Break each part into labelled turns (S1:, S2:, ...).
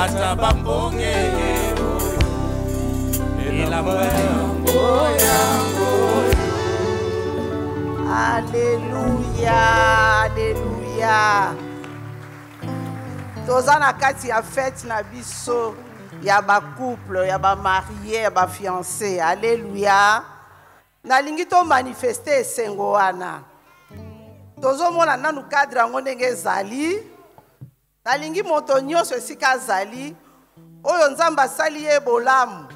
S1: bata bambonge
S2: Alléluia, alléluia. Toza na kati ya fête na biso, ya ba couple, ya ba marié, ya ba fiancé. Alléluia. Nalingi to manifester esengo wana. Tozo mona nanu cadre yango ndenge ezali. Nalingi moto nyonso esika azali, oyo Nzambe asali ye bolamu.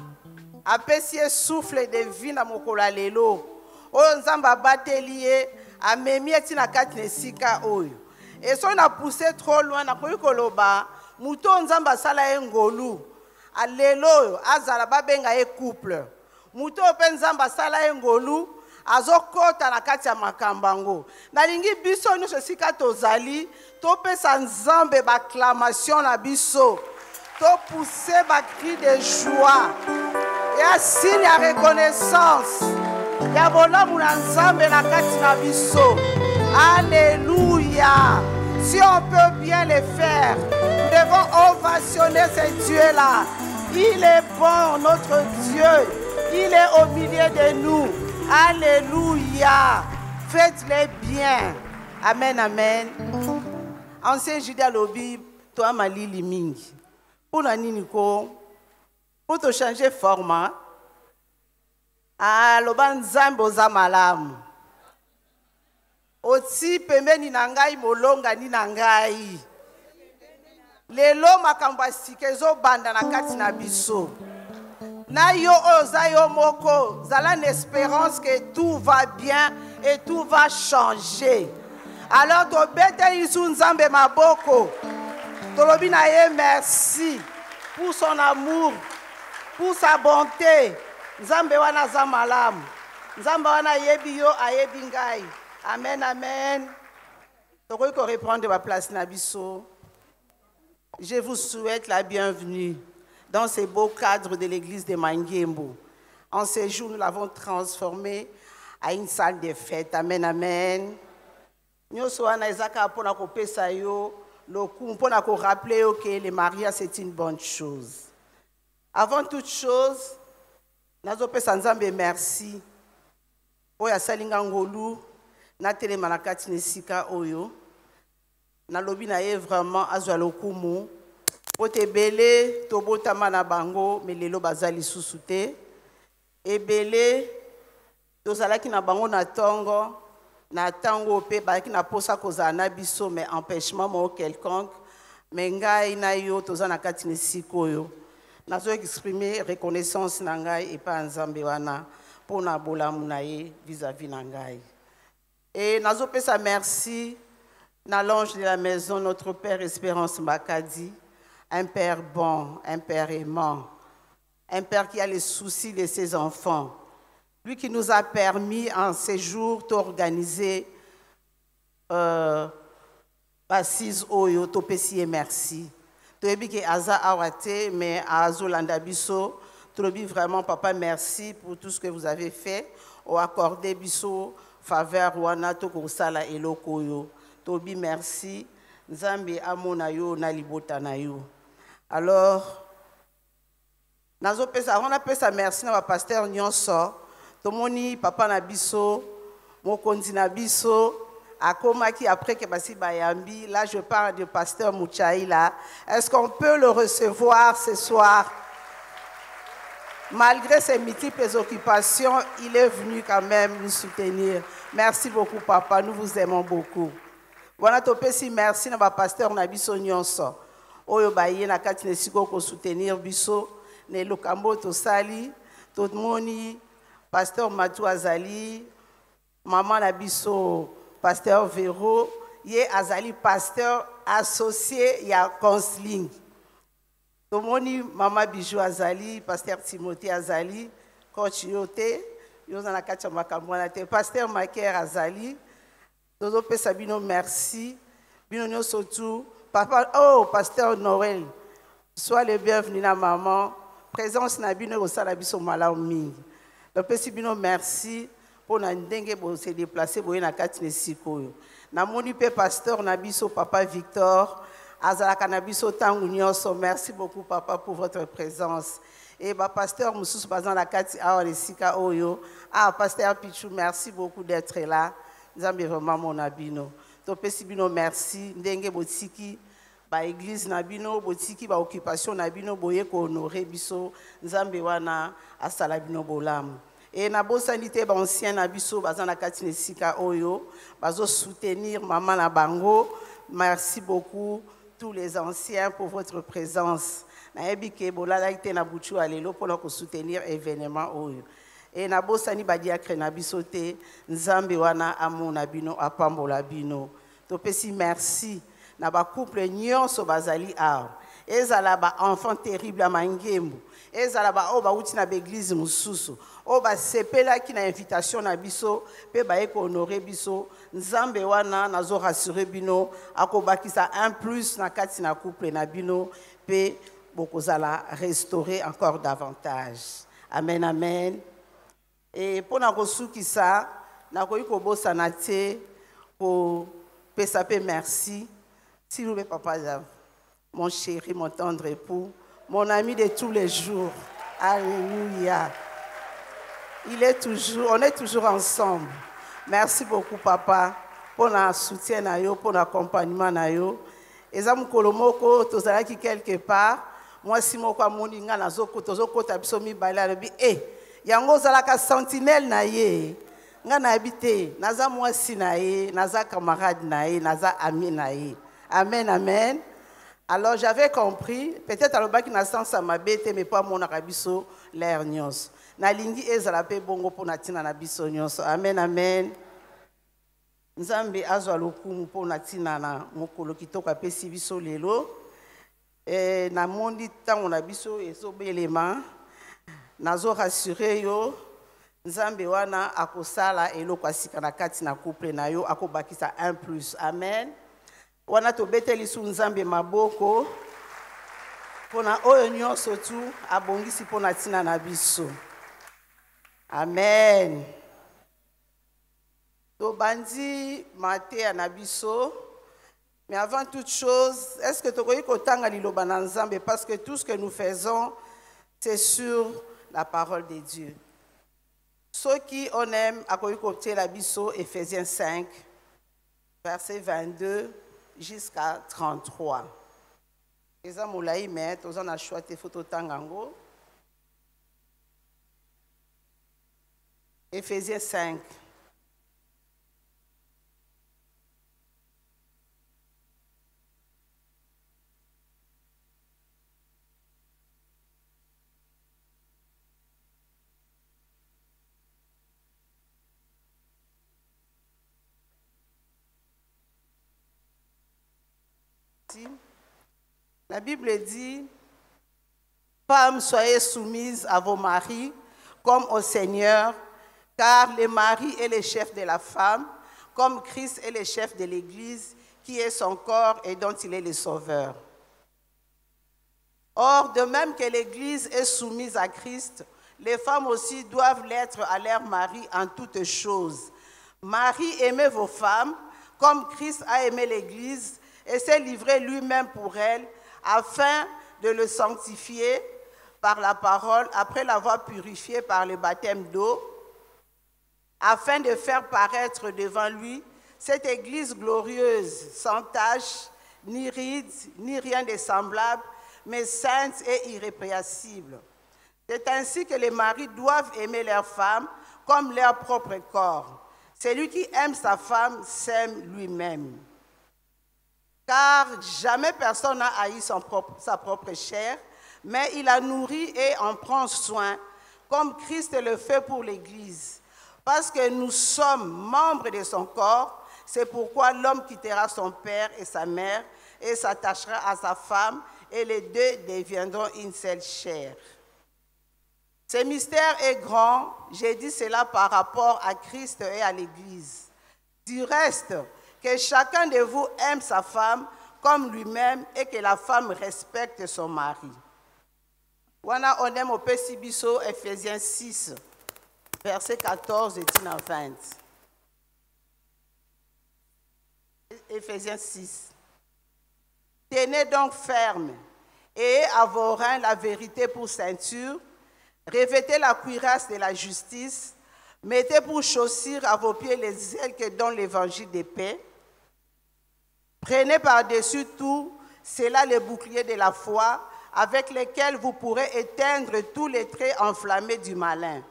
S2: Apesi ye souffle de vie na mokolo lelo. Oyo Nzambe abateli ye, amemi eti na kati na esika oyo. Et si on a poussé trop loin, na koyi koloba, muto Nzambe asala ye ngolu. Alelo, azala babenga ye couple. Muto pe Nzambe asala ye ngolu, azokota na kati ya makambango. Nalingi biso nyonso esika tozali, topesa Nzambe bacclamation na biso. To pousser ba cri de joie. Ya signe ya reconnaissance. Ya bolamu na Nzambe na kati na biso. Alléluia. Si on peut bien le faire, nous devons ovationner ce Dieu-là. Il est bon, notre Dieu. Il est au milieu de nous. Alléluia. Faites-le bien. Amen, amen. Ancien Judas Lobi, toi, Malili Mingi. Pour la Niniko, pour te changer format, Loban Nzambe oza malamu. Oti pembeni na ngai molonga ni na ngai. Lelo makambo asike ezobanda na kati na biso. Na yo oza yo moko, zala une espérance que tout va bien et tout va changer. Alors tobete isu Nzambe maboko. Tolobi na ye merci pour son amour, pour sa bonté. Nzambe wana za malamu. Nzambe wana yebi yo ayebi ngai. Amen, amen. Donc, on reprendre ma place Nabiso. Je vous souhaite la bienvenue dans ce beau cadre de l'église de Mangembo. En ce jour, nous l'avons transformé à une salle de fête. Amen, amen. Nous sommes Isaka pour nous rappeler que le mariage c'est une bonne chose. Avant toute chose, nous avons merci. Oya salinga ngolu. Na telema na kati nesika oyo na lobi na ye vraiment azwa lokumu potebele tobotama na bango melelo bazali susute ebele tozalaki na bango na tango pe baki na posa kozala na biso mais empêchement mo quelconque mais ngai na yo toza na kati nesika oyo nazo exprimer reconnaissance na ngai epa Nzambe wana pona bolamu na ye vis-à-vis na ngai. Et nous avons merci à l'ange de la maison, notre Père Espérance Makadi, un Père bon, un Père aimant, un Père qui a les soucis de ses enfants. Lui qui nous a permis en ces jours d'organiser Basis Oyo, Topesi et merci. Toyebi ke aza awate, mais azo landabiso, Toyebi vraiment papa merci pour tout ce que vous avez fait, au accordé biso. Faveur wana to kosala eloko yo tobi merci Nzambe amona yo na libota na yo. Alors nazo pesa on appelle ça merci na pasteur nyonso tomoni papa na biso mokonzi na biso akomaki après que basi bayambi. Là je parle du pasteur Mouchaïla. Est-ce qu'on peut le recevoir ce soir? Malgré ses multiples occupations, il est venu quand même nous soutenir. Merci beaucoup, papa. Nous vous aimons beaucoup. Voilà, topesi merci na pasteur na biso nyonso. Oyo baye na kati nesiko ko soutenir biso ne lokambo to sali, tout moni pasteur Matou Azali, maman na biso pasteur Véro, ye Azali pasteur associé ya counseling. Tomoni Mama Bijou Azali, Pasteur Timothée Azali, Coach Yote, Yozana Kacha Makamwanate, Pasteur Maker Azali, Dodo Pesabino merci, Bino Sotou, Papa, oh, Pasteur Noël, sois le bienvenu na maman, présence na Bino Osalabiso Malaumi. Le Pesibino merci pour n'endenge pour se déplacer pour na kati nesiko. Na moni pe Pasteur Nabiso Papa Victor, azalaka na biso ntango nyonso. Merci beaucoup papa pour votre présence. Et pasteur Moussous Bazan la kati awa lesika oyo. Pasteur Pichou, merci beaucoup d'être là. Nzambe vraiment mon abino. Topesi bino merci. Ndenge botiki ba église na bino, botiki ba occupation na bino boye ko honorer biso. Nzambe wana asala bino bolamu. Et na bosani te ba ancien na biso bazan la kati lesika oyo. Bazo soutenir maman na bango. Merci beaucoup tous les anciens pour votre présence. Na ebike bolala ite na buchu alelo pour ko soutenir événement oyo. Et na bosani ba diacre na biso te nzambe wana amona bino apambola bino. Topesi merci na ba couple nyonso bazali awa. Ezala ba enfant terrible amangembu. Ezala ba oba uti na église mususu. Oba sepela ki na invitation na biso pe ba eko honorer biso. Nzambe wana nazo rassurer bino akobakisa un plus na kati na couple na bino pe bokozala restaurer encore davantage. Amen, amen. Et pour na kosukisa na koyi kobosana te pour pesape merci. S'il vous plaît papa, mon chéri, mon tendre époux, mon ami de tous les jours. Alléluia. On est toujours ensemble. Merci beaucoup papa pour notre soutien na yo, pour l'accompagnement na yo. Ezamu kolomoko tozalaki quelque part. Moi si moko amoninga nazoko tozoko tabiso mibala lobi yango zalaka sentinelle na ye. Nga na habité, naza mwasi na ye, naza camarade na ye, naza ami na ye. Amen, amen. Alors j'avais compris, peut-être à l'obaki na sens ma bête, mais pas mon arabiso l'air nyos. Na lingi ezala pe bongo po na tina na biso nyos. Amen, amen. Nzambe azwa lokumu po na tina na mokolo kitoko apesi biso lelo. Na mondi tango na biso ezobelema. Nazo rassurer yo. Nzambe wana akosala eloko asika na kati na couple na yo akobakisa un plus. Amen. Wana tobeteli su nzambe maboko pona oyo nyonso tu abongisi pona tina na biso. Amen. To bandi mate na biso. Mais avant toute chose, est-ce que tokoyi kotanga liloba na nzambe parce que tout ce que nous faisons c'est sur la parole de Dieu. Ceux qui on aime akoyi kotiela la biso Ephésiens 5 verset 22 jusqu'à 33. Eza moulaï mais tozan na choix te photo tangango. Ephésiens 5. La Bible dit, femmes, soyez soumises à vos maris comme au Seigneur, car le mari est le chef de la femme, comme Christ est le chef de l'Église, qui est son corps et dont il est le sauveur. Or, de même que l'Église est soumise à Christ, les femmes aussi doivent l'être à leur mari en toutes choses. Marie, aimez vos femmes, comme Christ a aimé l'Église, et s'est livré lui-même pour elle, afin de le sanctifier par la parole, après l'avoir purifié par le baptême d'eau, afin de faire paraître devant lui cette Église glorieuse, sans tache, ni ride, ni rien de semblable, mais sainte et irrépréhensible. C'est ainsi que les maris doivent aimer leurs femmes comme leur propre corps. Celui qui aime sa femme s'aime lui-même. Car jamais personne n'a haï sa propre chair, mais il la nourrit et en prend soin, comme Christ le fait pour l'Église. Parce que nous sommes membres de son corps, c'est pourquoi l'homme quittera son père et sa mère et s'attachera à sa femme, et les deux deviendront une seule chair. Ce mystère est grand, j'ai dit cela par rapport à Christ et à l'Église. Du reste, que chacun de vous aime sa femme comme lui-même et que la femme respecte son mari. Wana on aime au Pesibiso, Ephésiens 6, verset 14 et 20. Ephésiens 6. Tenez donc ferme et à vos reins la vérité pour ceinture. Revêtez la cuirasse de la justice. Mettez pour chaussures à vos pieds les ailes que donne l'évangile de paix. Prenez par-dessus tout cela le bouclier de la foi avec lesquels vous pourrez éteindre tous les traits enflammés du malin.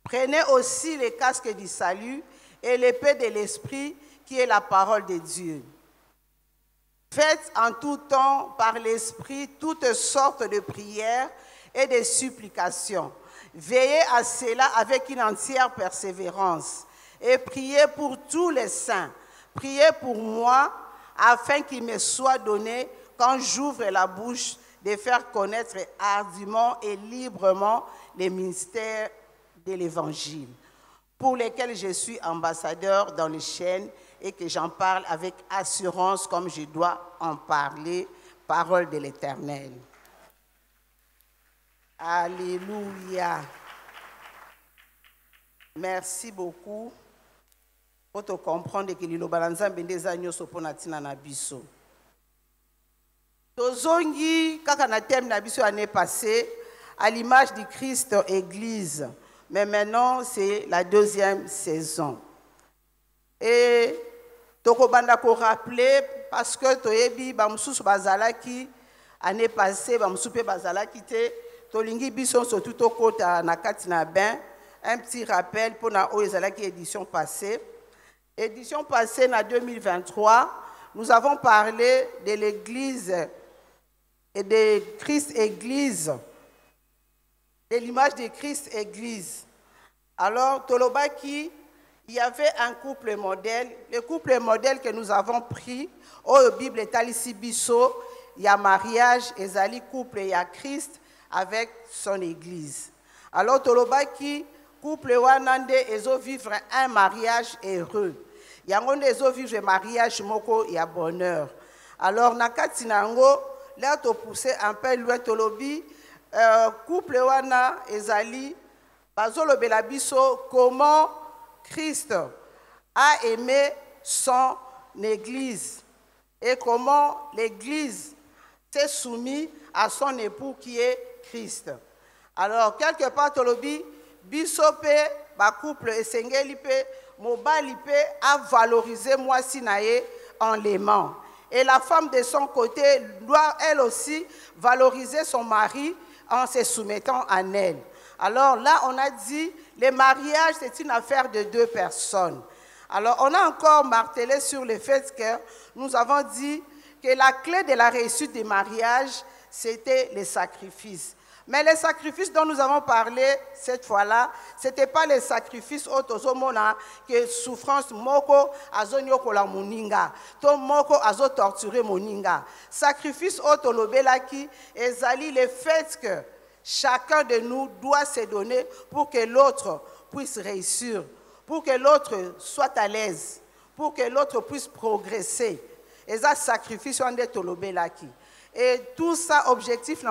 S2: Prenez aussi les casques du salut et l'épée de l'esprit qui est la parole de Dieu. Faites en tout temps par l'esprit toutes sortes de prières et de supplications. Veillez à cela avec une entière persévérance et priez pour tous les saints. Priez pour moi afin qu'il me soit donné, quand j'ouvre la bouche, de faire connaître hardiment et librement les mystères de l'Évangile, pour lesquels je suis ambassadeur dans les chaînes et que j'en parle avec assurance comme je dois en parler, parole de l'Éternel. Alléluia. Merci beaucoup pour te comprendre que l'ilo balanzambe des agneaux soponatina na biso. Tozongi kaka na thème na biso année passée à l'image du Christ Église, mais maintenant c'est la deuxième saison. Et tokobanda ko rappeler parce que toyebi ba mususu bazalaki année passée ba musupe bazalaki te tolingi biso surtout tokota na kati na ben. Un petit rappel pour la édition passée. Édition passée, en 2023, nous avons parlé de l'Église et de Christ Église, de l'image de Christ Église. Alors, Tolobaki, il y avait un couple modèle. Le couple modèle que nous avons pris, au Bible est ici Bisso, il y a mariage, Ezali couple, il y a Christ avec son Église. Alors, Tolobaki, couple wanande ezo vivre un mariage heureux. Yangonde ezo vivre un mariage moko ya bonheur. Alors nakati nango là to pousser un peu loin tolobi couple wana ezali bazolo bela biso comment Christ a aimé son église et comment l'église s'est soumise à son époux qui est Christ. Alors quelque part tolobi bisope ba couple esengeli pe mobali pe a valorisé moi sinaye en l'aimant. Et la femme de son côté doit elle aussi valoriser son mari en se soumettant à elle. Alors là on a dit le mariage c'est une affaire de deux personnes. Alors on a encore martelé sur le fait que nous avons dit que la clé de la réussite du mariage c'était le sacrifice. Mais les sacrifices dont nous avons parlé cette fois-là, ce n'était pas les sacrifices autosomona que souffrance moko azonyoko la moninga, to moko azo torturer moninga. Sacrifice autolobelaki ezali le fait que chacun de nous doit se donner pour que l'autre puisse réussir, pour que l'autre soit à l'aise, pour que l'autre puisse progresser. Et ça sacrifice ande tolobelaki. Et tout ça, objectif,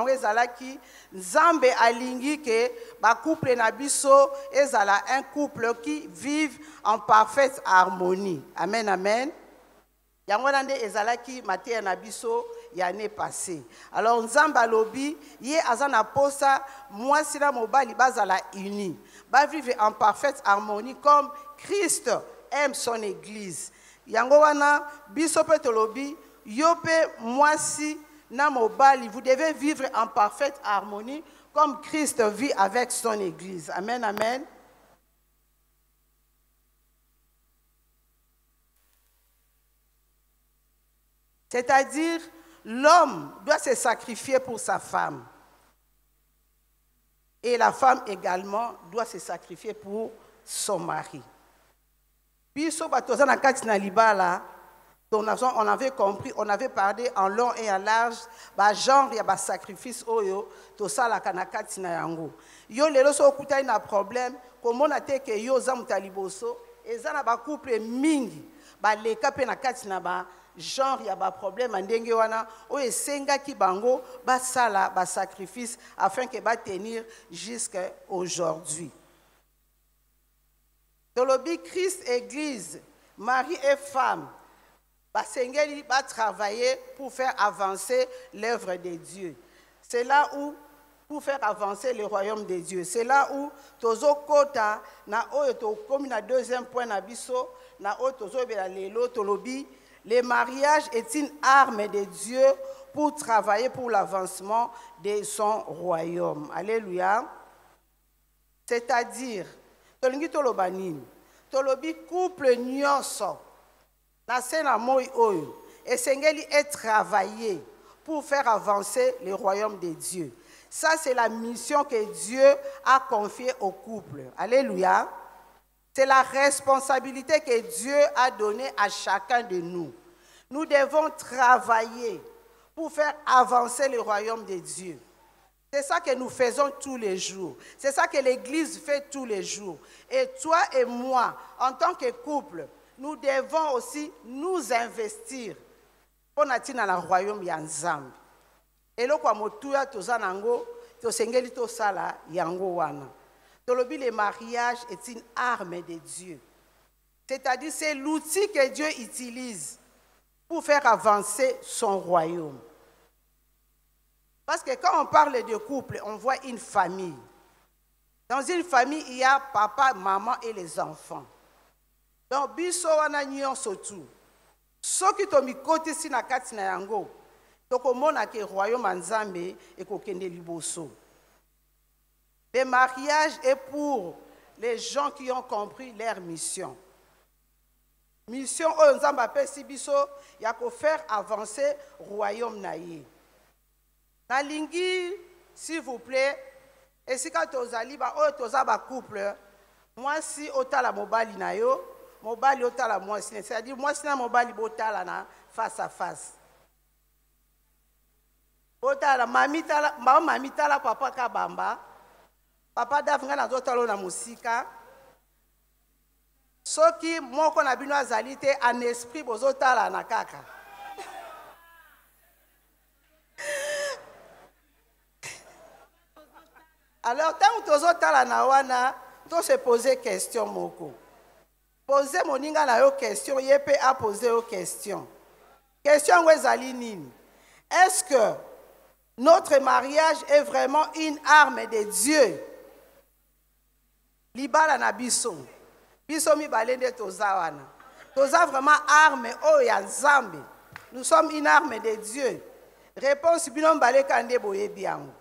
S2: qui Nzambe alingi ke ba couple na biso ezala un couple qui vive en parfaite harmonie. Amen, amen. Yango nande ezalaki maté na biso l'année passée. Alors Nzambe alobi ye azana posa mwasi na mobali bazala uni. Ba vivre en parfaite harmonie comme Christ aime son église. Yango wana biso pe tolobi yo pe mwasi vous devez vivre en parfaite harmonie comme Christ vit avec son Église. Amen, amen. C'est-à-dire, l'homme doit se sacrifier pour sa femme. Et la femme également doit se sacrifier pour son mari. Puis, on avait compris, on avait parlé en long et en large, genre il y a sacrifice oyo, to ça la kanakati na yango. Yo lelo so okutai na problème, comment on a été que yo zamutaliboso, et ça na ba couple mingi, ba leka pe na kati na ba genre il y a ba problème ndenge wana, o esenga ki bango ba sala ba sacrifice afin que ba tenir jusqu'à aujourd'hui. Tolobi Christ Église, mari et femme. basengeli va travailler pour faire avancer l'œuvre de Dieu. C'est là où, pour faire avancer le royaume de Dieu, c'est là où tozo kota na oyo to comme na deuxième point na biso na oyo tozo bela lelo tolobi, le mariage est une arme de Dieu pour travailler pour l'avancement de son royaume. Alléluia. C'est-à-dire, tolingi tolobanini, tolobi couple nyonso na sena moi oyo esengeli est travailler pour faire avancer le royaume de Dieu. Ça, c'est la mission que Dieu a confiée au couple. Alléluia. C'est la responsabilité que Dieu a donnée à chacun de nous. Nous devons travailler pour faire avancer le royaume de Dieu. C'est ça que nous faisons tous les jours. C'est ça que l'Église fait tous les jours. Et toi et moi, en tant que couple, nous devons aussi nous investir pour dans le royaume de Nzambe. Et là, quand motuya tozanango, tosengeli tosala yango wana. Tolobi, le mariage est une arme de Dieu. C'est-à-dire, c'est l'outil que Dieu utilise pour faire avancer son royaume. Parce que quand on parle de couple, on voit une famille. Dans une famille, il y a papa, maman et les enfants. Donc, biso wana nyonso tu. Soki tomi kote si na kati na yango, tokomona ke royaume Nzambe ekokende liboso. Le mariage est pour les gens qui ont compris leur mission. Mission oyo Nzambe apesi biso ya ko faire avancer royaume na ye. Nalingi, s'il vous plaît, et si quand tozali ba oyo toza ba couple, moi si otala mobali na yo, mobali otala moi si, c'est-à-dire moi si na mobali botala na face à face. Botala mami tala papa kabamba. Papa dafinga na zotalo na musika. Soki moko na bino azali te en esprit bozotala na kaka. Alors, tant que tozotala na wana, to se poser question moko. Poser moninga na yo question, yepe a poser yo question. Question wezali nini? Est-ce que notre mariage est vraiment une arme de Dieu? Libala na biso. Biso mi balende toza wana. Toza vraiment arme o ya Nzambe. Nous sommes une arme de Dieu. Réponse binom bale kande boye biango.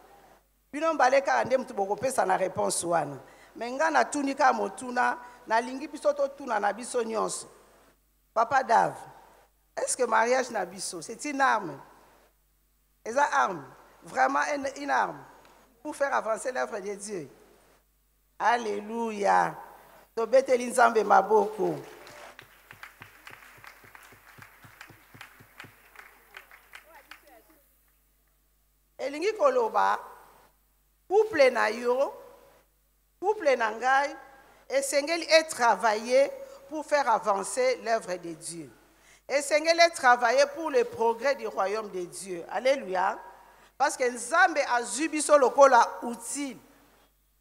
S2: Binom bale kande mutu bokopesa na réponse wana. Menga na tunika motuna na lingi biso to tuna na biso nyonso. Papa Dave, est-ce que mariage na biso c'est une arme? Est-ce une arme? Vraiment une arme pour faire avancer l'œuvre de Dieu. Alléluia. Tobeteli Nzambe maboko. Elingi koloba couple na yo, couple na ngai, esengeli et travailler pour faire avancer l'œuvre de Dieu. Esengeli et travailler pour le progrès du royaume de Dieu. Alléluia. Parce que Nzambe a zubiso lokola outil.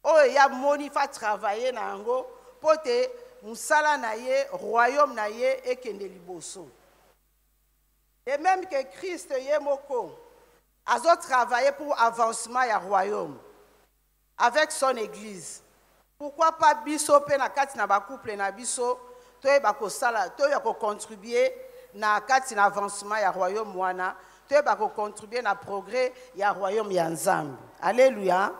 S2: Oh, ya moni fa travailler na ngo pote musala na ye, royaume na ye ekende liboso. Et même que Christ ye moko a travaillé pour avancement ya royaume avec son église. Pourquoi pas biso pe na kati na ba couple na biso to e ba ko sala to ya ko contribuer na kati na avancement ya royaume wana to e ba ko contribuer na progrès ya royaume ya Nzambe. Alléluia.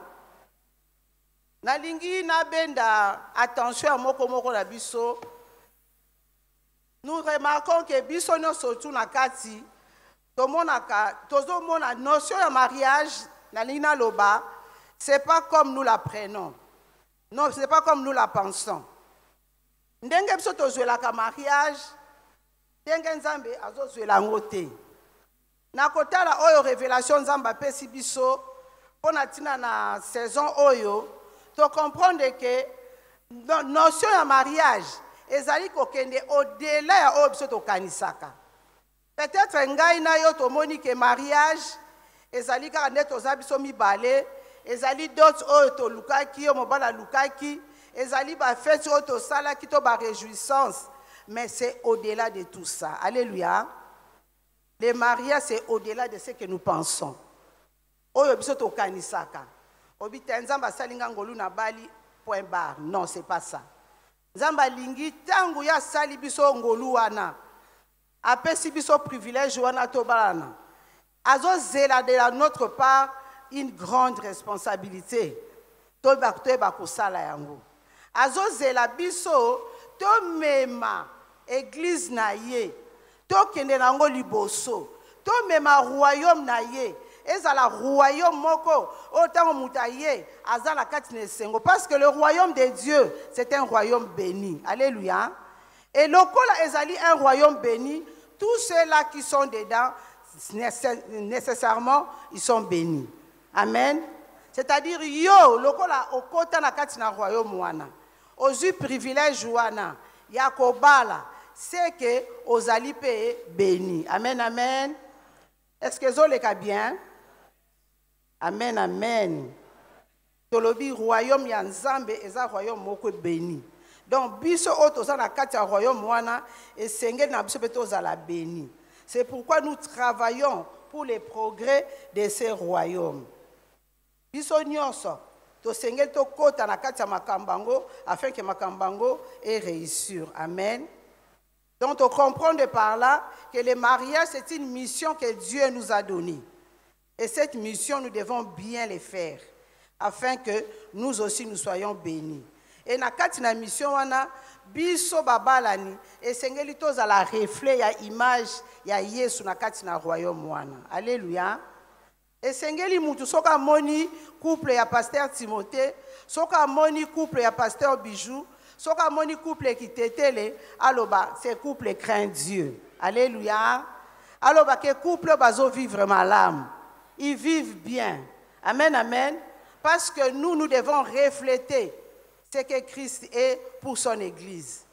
S2: Nalingi na benda attention à moko na biso. Nous remarquons que biso no surtout na kati tozo mona notion de mariage na lina loba, c'est pas comme nous la prenons. Non, c'est pas comme nous la pensons. Ndenge biso tozwela ka mariage, ndenge Nzambe azozwela ngote. Na kotala oyo révélation Nzambe apesi biso pona tina na saison oyo, to comprendre que notion de mariage ezali kokende au-delà ya oyo biso tokanisaka. Peut-être ngai na yo tomoni ke mariage ezali kaka nde toza biso mibale, ezali d'autres oyo tolukaki yo mobala lukaki, ezali ba fête oyo tosalaki to ba réjouissance, mais c'est au-delà de tout ça. Alléluia. Le mariage, c'est au-delà de ce que nous pensons. Oyo biso to kanisaka. Obi tenzamba salinga ngolu na bali point barre. Non, c'est pas ça. Nzamba lingi tangu ya sali biso ngolu wana. Apesi biso privilège wana to balana. Azo zela de la notre part une grande responsabilité. To ba ko sala yango. Azo zela biso to mema église na ye. To kende nango liboso. To mema royaume na ye. Ezala royaume moko autant mutaye azala katine sengo parce que le royaume de Dieu c'est un royaume béni. Alléluia. Et lokola ezali un royaume béni, tous ceux-là qui sont dedans nécessairement ils sont bénis. Amen. C'est-à-dire yo lokola okota na katina royaume wana. Ozu privilège wana yakobala c'est que ozali pe béni. Amen amen. Est-ce que zoleka bien? Amen, amen. Tolobi royaume ya Nzambe eza royaume moko béni. Donc biso oto za na kati ya royaume wana esengeli na biso beto za la béni. C'est pourquoi nous travaillons pour les progrès de ces royaumes. Biso nyonso to sengeli to kota na kati ya makambango afin que makambango ait réussir. Amen. Donc on comprend de par là que le mariage c'est une mission que Dieu nous a donnée. Et cette mission, nous devons bien le faire, afin que nous aussi nous soyons bénis. Et na kati na mission wana, biso babalani, et sengeli toza la reflet ya image ya Yesu na kati na royaume wana. Alléluia. Et sengeli mutu soka moni couple ya pasteur Timothée, soka moni couple ya pasteur Bijou, soka moni couple qui tetele, aloba, ces couples craignent Dieu. Alléluia. Aloba que couple bazo vivre l'âme. Ils vivent bien. Amen, amen. Parce que nous devons refléter ce que Christ est pour son Église.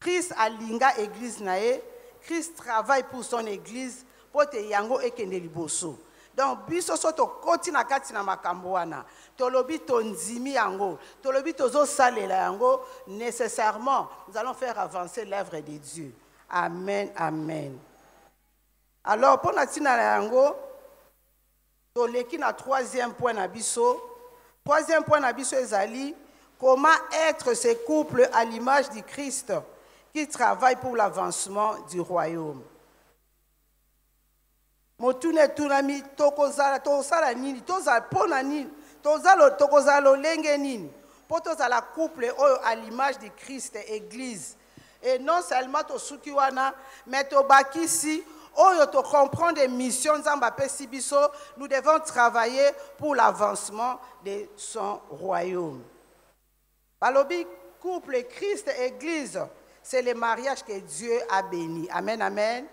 S2: Christ a linga Église nae. Christ travaille pour son Église. Pour te yango ekende liboso. Donc, biso soto koti na kati na makambo wana. Tolobi tonzimi yango. Tolobi tozo salela yango. Nécessairement, nous allons faire avancer l'œuvre de Dieu. Amen, amen. Alors, pour natina yango, toleki na troisième point na biso. Troisième point na biso ezali comment être ces couples à l'image du Christ qui travaillent pour l'avancement du royaume. Motune tunami tokozala tosala nini tozala pona nini tozala tokozala lenge nini po tozala couple à l'image du Christ église. Et non seulement tosuki wana mais tobakisi oyo to comprendre des missions Nzamba pesi biso, nous devons travailler pour l'avancement de son royaume. Balobi couple Christ église, c'est le mariage que Dieu a béni. Amen amen.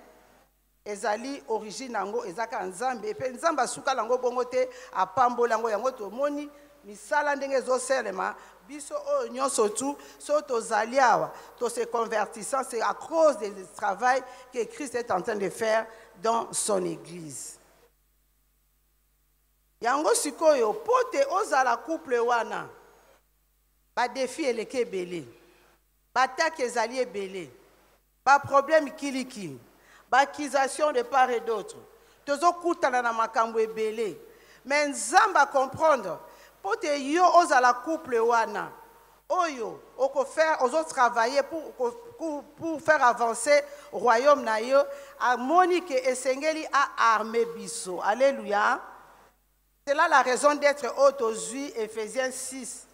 S2: Ezali origine nango ezaka Nzambe et pe Nzamba suka lango bongo te apambola lango yango to moni misala ndenge zo selema biso o nyonso tu so tozali awa to se convertissant, c'est à cause du travail que Christ est en train de faire dans son église. Yango sikoyo pote ozala couple wana ba défi eleke belé ba attaque ezali belé ba problème kiliki ba accusation de part et d'autre tozo kutana na makambo ebelé mais Nzamba comprendre pote yo ozala couple wana oyo oko faire ozo travailler pour faire avancer le royaume na yo a monique esengeli a armé biso. Alléluia. C'est là la raison d'être autosui Ephésiens 6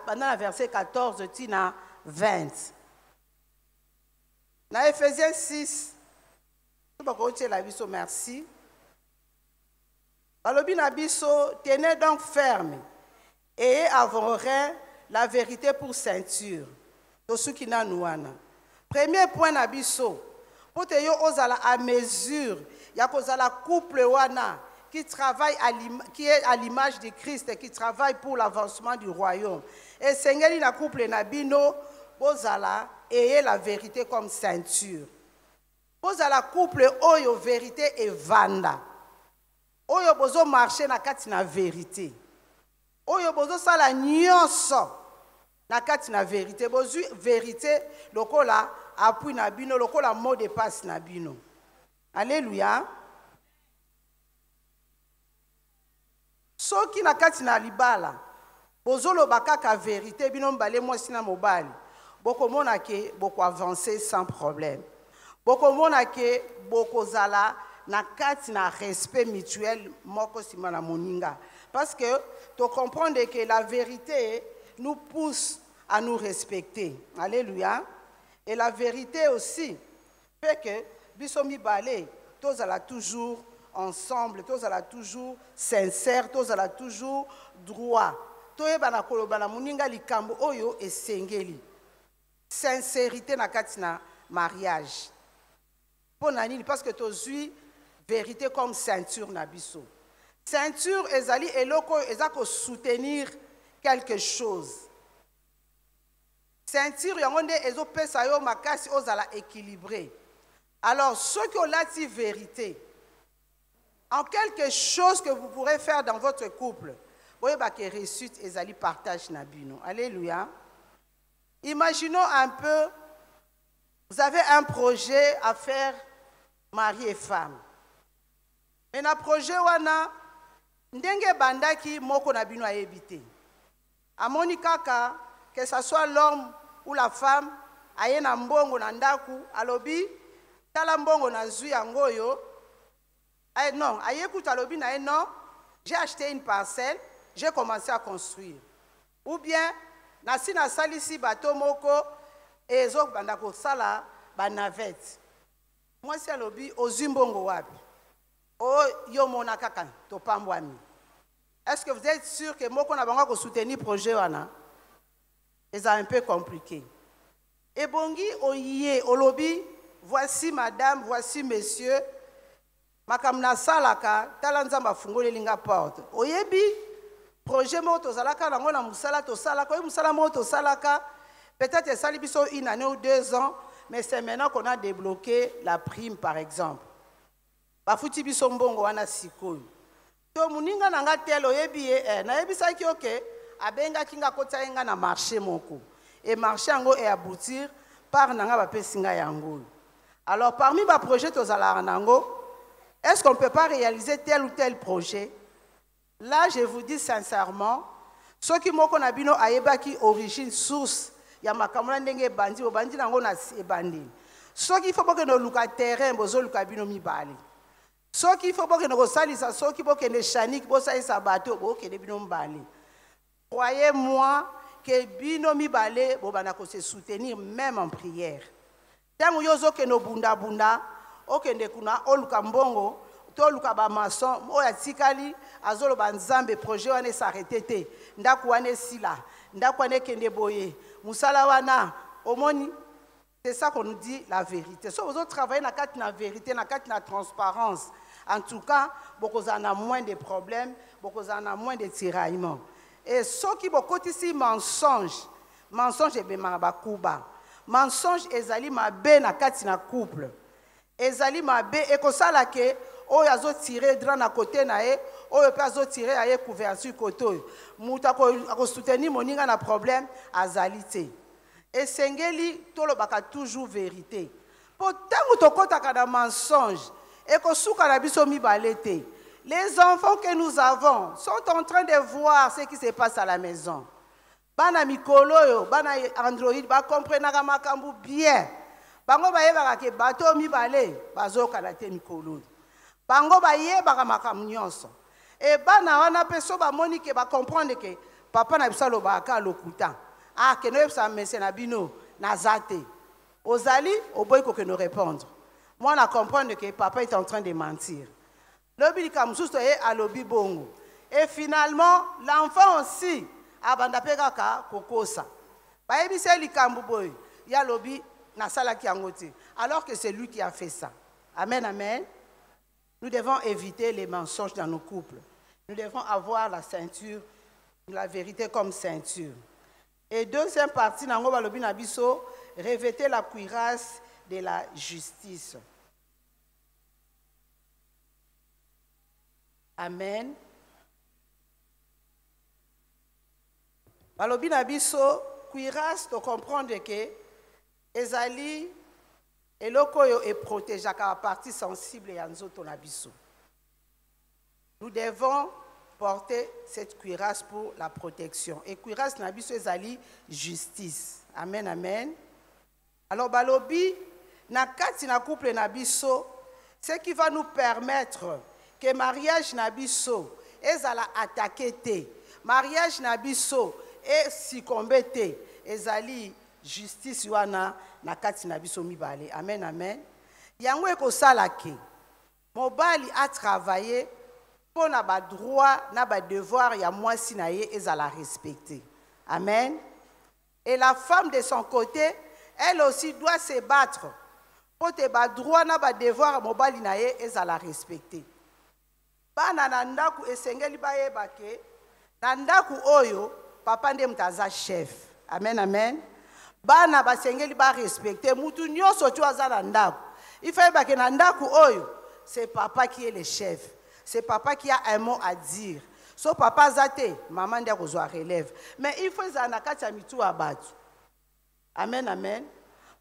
S2: pendant verset 14 tina 20. Na Ephésiens 6 merci. Balobi na biso, tenez donc ferme et à vos reins la vérité pour ceinture. Tosukina nouana. Premier point na biso, pour te yo ozala à mesure, ya kozala couple wana qui travaille qui est à l'image de Christ et qui travaille pour l'avancement du royaume. Et sengeli na couple na bino, bozala ayez la vérité comme ceinture. Bozala couple oyo vérité et vanda. Oyo bozo marcher na kati na vérité. Oyo bozo sala nyonso na kati na vérité. Bozu vérité lokola appui na bino lokola mot de passe na bino. Alléluia. Soki na kati na libala, bozolo bakaka vérité, bino mbale mwasi na mobali, boko mona ke boko avancer sans problème. Boko mona ke boko zala na kati na respect mutuel moko sima na moninga. Parce que tu comprends que la vérité nous pousse à nous respecter. Alléluia. Et la vérité aussi fait que biso mibale, tous allons toujours ensemble, tous allons toujours sincères, tous allons toujours droit. Toyebana kolobana moninga likambo oyo esengeli. Sincérité na kati na mariage. Parce que tu as vérité comme ceinture na biso. Ceinture ezali eloko ezako soutenir quelque chose. Ceinture yango nde ezopesa yo makasi ozala équilibré. Alors ceux qui ont la vérité en quelque chose que vous pourrez faire dans votre couple, voyez ba que réussite ezali partage na bino. Alléluia. Imaginons un peu, vous avez un projet à faire mari et femme. Mais na projet wana ndenge bandaki moko na bino ayebite. Amoni kaka que ce soit l'homme ou la femme aye na mbongo na ndaku alobi tala mbongo na zui yango yo. Non, aye kuta alobi na non, j'ai acheté une parcelle, j'ai commencé à construire. Ou bien nasi na salisi bato moko ezo bandako sala ba navette. Moi si alobi ozimbongo wapi. Oh yo mona kaka to pambwami. Est-ce que vous êtes sûr que moko na bango ko soutenir projet wana? C'est un peu compliqué. Et bongi oye olobi voici madame, voici monsieur. Makamna salaka talanzamba fungole linga porte. Oyebi projet moto salaka nango na musala to salaka, oyebi musala moto salaka. Peut-être sali biso une année ou 2 ans, mais c'est maintenant qu'on a débloqué la prime par exemple. Bafuti biso mbongo wana sikoyo. To muninga nanga telo yebi na yebi saki oke abenga kinga kota yenga na marché moko. Et marché yango et aboutir par nanga ba pesinga yango. Alors parmi ba projet to zala nango, est-ce qu'on ne peut pas réaliser tel ou tel projet? Là, je vous dis sincèrement, ceux qui moko na bino ayebaki origine source ya makamula ndenge bandi obandi nango na ebandi. Ceux qui faut pas que no luka terrain bozo luka bino mibali. Ceux qui faut pas que nous salissa, ceux qui faut que les chanik bossa et sabato bo que les binom bali. Croyez-moi que binomi balé bobana ko se soutenir même en prière. Tango yozo que no bunda bunda o que ndekuna o luka mbongo to luka ba maçon o ya tikali azolo banzambe projet wane s'arrêter te ndaku wane sila ndaku wane kende boye musala wana omoni. C'est ça qu'on nous dit la vérité. Si vous travaillez dans la vérité, dans la transparence, en tout cas, vous en moins de problèmes, vous en moins de tiraillements. Et ceux qui ont ici mensonge et bemabakuba. Mensonge ezali mabe na kati na couple. Ezali mabe et comme ça là que o yazo tirer dran na côté na e, o pe azo tirer aye couverture côté. Muta ko soutenir moninga na problème azalité. Et sengeli tolo baka toujours vérité. Pourtant to kotaka na mensonge et ko suka na biso mibalete. Les enfants que nous avons sont en train de voir ce qui se passe à la maison. Bana mikolo yo, bana Android ba comprendre makambu bien. Bango ba yeba ke bato mibale bazoka na te mikolo. Bango ba yeba makambu nyonso. Et bana wana peso ba moni ke ba comprendre que papa na biso lo ba ka lokuta. Ah, que nous sommes na bino, nazate. Ozali, oboy ko que nous répondre. Moi, on comprend que papa est en train de mentir. Lobi kamsusto e alobi bongo. Et finalement, l'enfant aussi, abandapeka ka kokosa. Ba ebi se likambu boy, ya lobi na sala ki angote. Alors que c'est lui qui a fait ça. Amen, amen. Nous devons éviter les mensonges dans nos couples. Nous devons avoir la ceinture, la vérité comme ceinture. Et deuxième partie, revêter la cuirasse de la justice. Amen. Balobi na biso cuirasse to comprendre que ezali eloko oyo eprotégeaka bapartie sensible ya nzoto na biso. Nous devons porter cette cuirasse pour la protection. Et cuirasse na biso ezali justice. Amen, amen. Alors, balobi, na kati na couple na biso, ce qui va nous permettre que mariage na biso ezala attaqué te, mariage na biso e succombe te, ezali justice wana na kati na biso mibale. Amen, amen. Yango ekosala ke mobali a travaillé pour na ba droit na ba devoir ya mwasi na ye ezala respecté. Amen. Et la femme de son côté, elle aussi doit se battre pour te ba droit na ba devoir mobali na ye ezala respecté. Bana na ndaku esengeli bayeba ke na ndaku oyo papa nde mutaza chef. Amen, amen. Bana basengeli ba respecté mutu nyonso tu aza na ndaku. Il faut ba ke na ndaku oyo c'est papa qui est le chef. C'est papa qui a un mot à dire. So papa zate, maman ndia kozwa relève. Mais il faut za na kati ya mitu abatu. Amen, amen.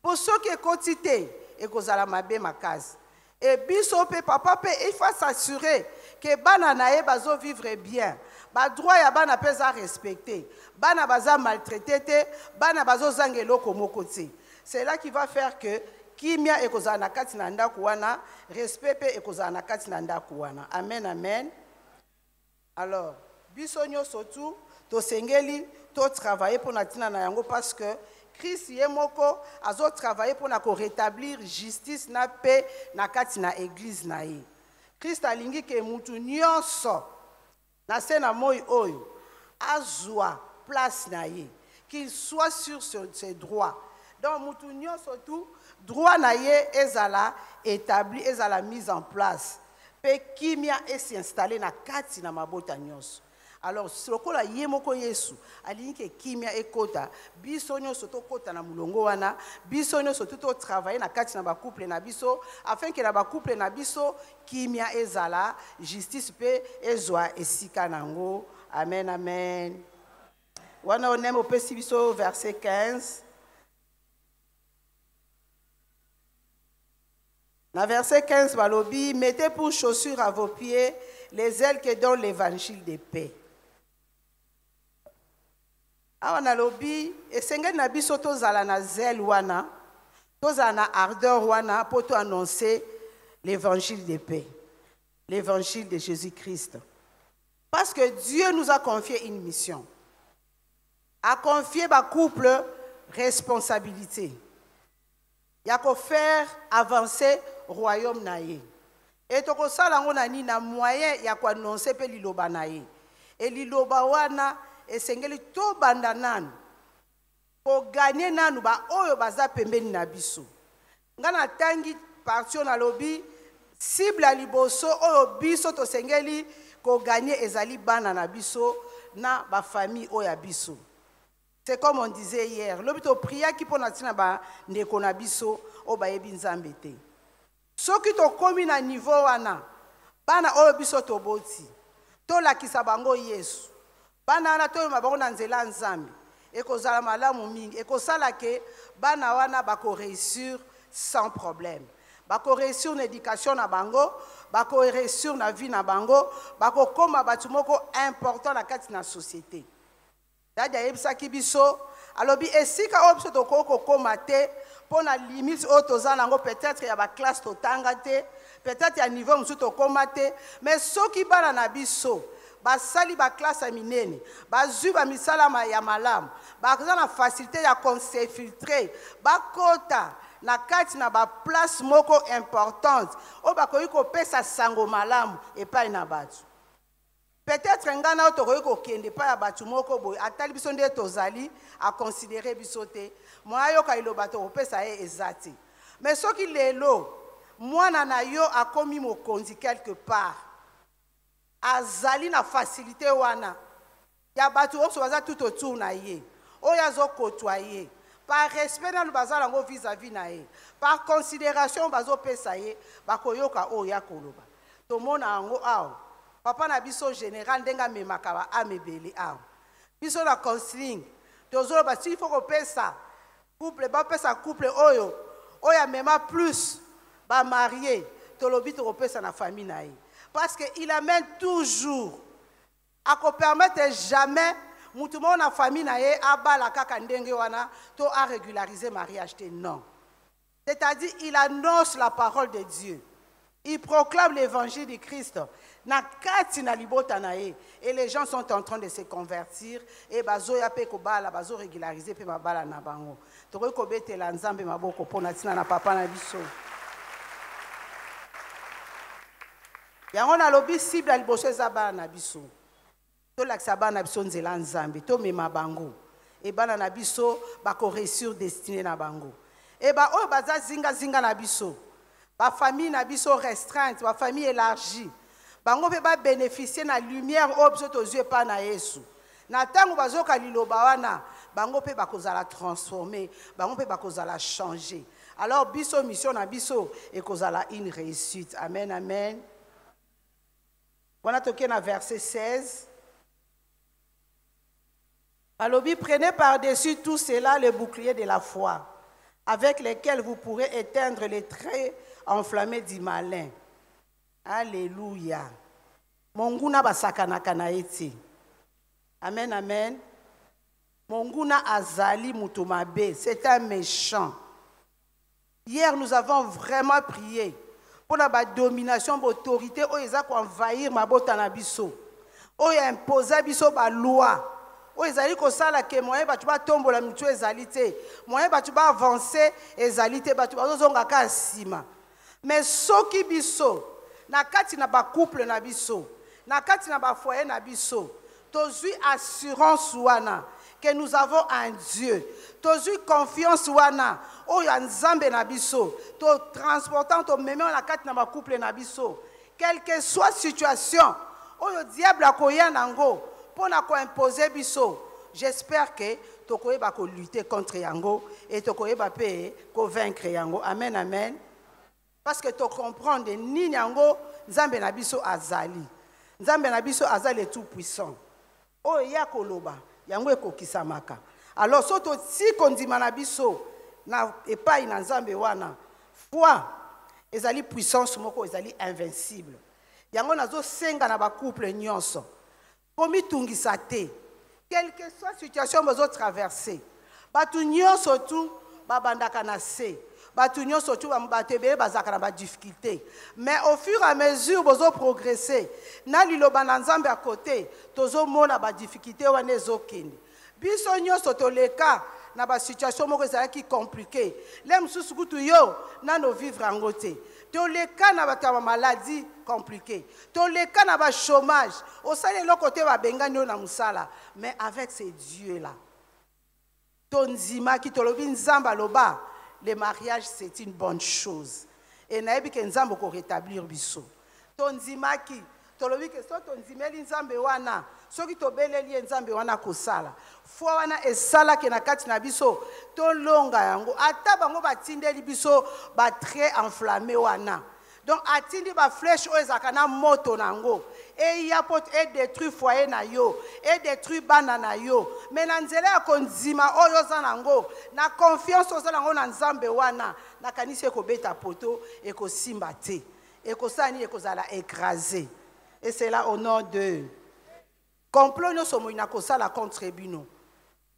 S2: Pour ceux qui quotité et kozala mabe makasi. Et biso pe papa pe il faut s'assurer que bana nae bazo vivre bien. Ba droit ya bana pesa respecter. Bana baza maltraité te, bana bazo zangelo komoko te. C'est là qui va faire que kimia ekozala na kati na ndaku wana, respect pe ekozala na kati na ndaku wana. Amen, amen. Alors, biso nyonso tu to sengeli to travailler pour na tina na yango parce que Christ yemoko azo travailler pour na ko rétablir justice na paix na kati na église na ye. Christ alingi ke mutu nyonso na sena moi oyo azwa place na ye, qu'il soit sur ses droits. Donc mutu nyonso tu droit na ye ezala établi, ezala mise en place. Pe kimia esi installé na kati na mabota nyonso. Alors sokola yemoko Yesu alingi ke kimia ekota biso nyonso to kota na mulongo wana, biso nyonso to travailler na kati na ba couple na biso afin que na ba couple na biso kimia ezala justice pe ezwa esika nango. Amen, amen. Wana oneme opesi biso verset 15. Dans verset 15, balobi, mettez pour chaussures à vos pieds les ailes que donne l'évangile de paix. Awana lobi, esengeli na biso tozala na zèle wana, tozala na ardeur wana pour to annoncer l'évangile de paix, l'évangile de Jésus-Christ. Parce que Dieu nous a confié une mission. A confié ba couple responsabilité. Il y a qu'à faire avancer le royaume naïe. Et toko sala ngona ni na moyen ya kwa annoncer pe liloba naïe. Et liloba wana esengeli to bandanan pour gagner nanu ba oyo baza pembeni na biso. Ngana tangi partion na lobi cible a liboso oyo biso to sengeli ko gagner ezali bana na biso na ba famille oya biso. C'est comme on disait hier, l'obito priya qui pona tina ba ndeko na biso o ba yebi nzambe te. Soki to komi na niveau wana, bana oyo biso to boti, to lakisa bango Yesu. Bana wana to mabango na nzela nzambe, ekozala malamu mingi, ekosala ke bana wana bako réussir sans problème. Bako réussir na éducation na bango, bako réussir na vie na bango, bako koma batu moko important na kati na société. Dada yebisaki biso alobi esika oyo biso tokoko koma te pour na limite oyo toza nango peut-être ya ba classe totanga te, peut-être ya niveau mosusu tokoma te, mais soki bana na biso basali ba classe ya minene bazwi ba misala ya malamu baza na facilité ya s'infiltrer bakota na kati na ba place moko importante oyo bakoki kopesa sango malamu epai na bato. Peut-être ngana otokoki kokende pa ya batu moko boy atali biso nde tozali a considérer biso te mwa yo ka iloba to opesa ye ezati. Mais soki lelo mwana na yo akomi mokonzi quelque part azali na facilité wana ya batu oso baza tout autour na ye oyo azokotwaye par respect na bazala ngo vis-à-vis na ye par considération bazopesa ye bakoyoka oyo ya koloba tomona ngo awo. Papa na biso général ndenga memaka ba amebeli awo. Biso na counseling tozolo ba il faut ko pesa couple ba pesa couple oyo oya mema plus ba marié tolobi to kopesa na famille na ye parce que il amène toujours à ko permettre jamais mutu mo na famille na ye abala kaka ndenge wana to a régulariser mariage te non. C'est-à-dire il annonce la parole de Dieu. Il proclame l'évangile du Christ. Na kati na libota na ye et les gens sont en train de se convertir et bazo ya pe ko bala bazo régulariser pe mabala na bango. Toko ko betela nzambe maboko pona tina na papa na biso. Yango na lobi cible liboso eza bana na biso. To lakisa bana na biso nzela nzambe to mema bango. Et bana na biso ba ko réussir destinée na bango. Et ba o baza zinga na biso. Ba famille na biso restreinte, ba famille élargie. Bango pe ba bénéficier na lumière obso to yeux pa na Yesu. Na tango bazoka liloba wana, bango pe ba kozala transformer, bango pe ba kozala changer. Alors biso mission na biso et kozala une réussite. Amen, amen. On a toqué dans verset 16. Alobi, prenez par-dessus tout cela le bouclier de la foi, avec lequel vous pourrez éteindre les traits enflammés du malin. Alléluia. Monguna basakanaka na eti. Amen, amen. Monguna azali mutumabe. C'est un méchant. Hier, nous avons vraiment prié pour la domination, l'autorité, où ils ont envahir ma botte na biso. Où ils imposé biso ba loi. Où ils allaient comme ça la que moyen ba tu ba tomber la mutu ezalité. Moyen ba tu ba avancer ezalité ba tu ba zonga ka sima. Mais soki biso na kati na ba couple na biso, na kati na ba foyer na biso, tozui assurance wana que nous avons un Dieu. Tozui confiance wana o ya nzambe na biso, to transportant to meme na kati na ba couple na biso. Quelle que soit situation, o yo diable akoya nango pona ko imposer biso. J'espère que tokoyeba ko lutter contre yango et tokoyeba pe ko vaincre yango. Amen, amen. Parce que tu comprends que ni nyango nzambe na biso azali. Nzambe na biso azali tout puissant. O ya koloba yango ekokisamaka. Alors soto si kondima na biso na epai na nzambe wana foi ezali puissance moko ezali invincible. Yango nazo senga na ba couple nyonso. Komi tungisa te. Quelle que soit situation bozo traverser. Batu nyonso tu babandaka na se. Difficulté. Mais au fur et à mesure que vous progressez, na liloba na nzambe à côté, tozo mona ba difficulté wana ezokende. Biso nyonso toleka na ba situation moko ezalaki compliqué. Les mususu kutu yo na no vivre en te. Toleka na ba maladie compliquée. Toleka na ba chômage. Au sale lo côté ba bengani na musala. Mais avec ces dieux là. Tonzima ki tolobi nzamba loba. Le mariage, c'est une bonne chose. Et naebi ke nzambe ko rétablir biso. Tonzima ki, tolobi ke so tonzimeli nzambe wana, soki tobeleli nzambe wana kosala. Fwa wana esala ke na kati na biso, to longa yango. Ata bango batindeli biso ba très enflammé wana. Donc atindi ba flèche o ezakana moto nango. Et y a pot et détruit foyer na yo, et détruit banana yo. Mais nanzele ya konzima o yo zanango, na confiance o zanango na nzambe wana, na kanisi ko beta poto et ko simba te. Et ko sani et ko zala écraser. Et c'est là au nom de complot no somo ina ko sala contre bino.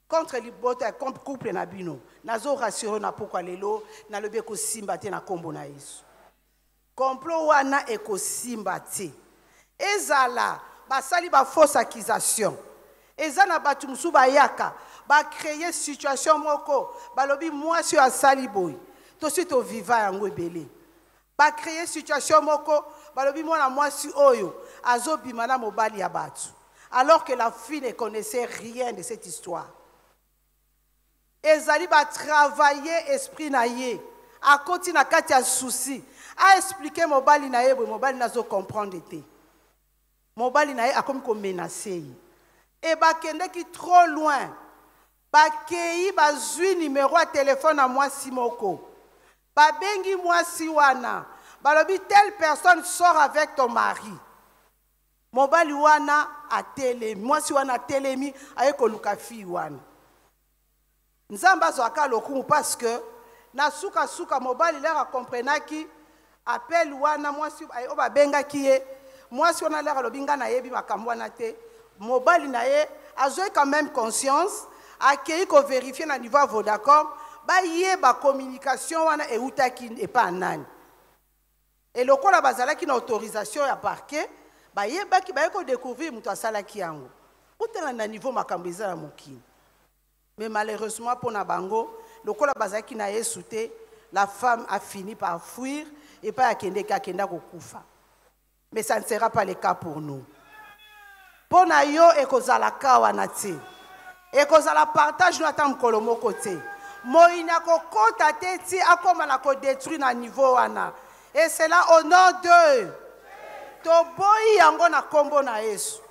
S2: Contre libota contre couple na bino. Nazo rassurer na pourquoi lelo na lobe ko simba te na kombo na Yesu. Complot wana ekosimba te. Ezala basali ba fausse accusation. Ezana batu musu bayaka ba créer situation moko balobi moi sur asali boy. To suite au vivant yango ebele. Ba créer situation moko balobi moi sur oyo azobima na mobali ya batu. Alors que la fille ne connaissait rien de cette histoire. Ezali ba travailler esprit na ye. A koti na kati ya souci. A expliquer mobali na ye, mobali nazo comprendre te. Mobali na ye a comme menacé. Et ba kende ki trop loin. Ba kei ba zui numéro à téléphone à moi simoko. Ba bengi moi siwana. Ba lobi telle personne sort avec ton mari. Mobali wana a télé, moi siwana télémi ayeko luka fi wana. Nzamba zo aka lokumu parce que na suka suka mobali lera comprenaki appel wana mwasi o babengaki ye mwasi wana lera lobinga na yebi makambo wana te mobali na ye azoi quand même conscience akei ko vérifier na niveau Vodacom ba ye ba communication wana eutaki epa nani et lokola bazalaki na autorisation ya parquet ba ye baki ba ko découvrir muto asalaki yango utela na niveau makambo ezala mokini. Mais malheureusement pour Nabango, le kola bazaki na yesute, la femme a fini par fuir et pas à kende ka kenda kokufa. Mais ça ne sera pas le cas pour nous. Pour na yo e kozala kawa na te. E kozala partage no ata mkolo moko te. Moina ko kota te ti akoma na ko détruire na niveau wana. Et c'est là au nom de to boyi yango na kombo na Yesu.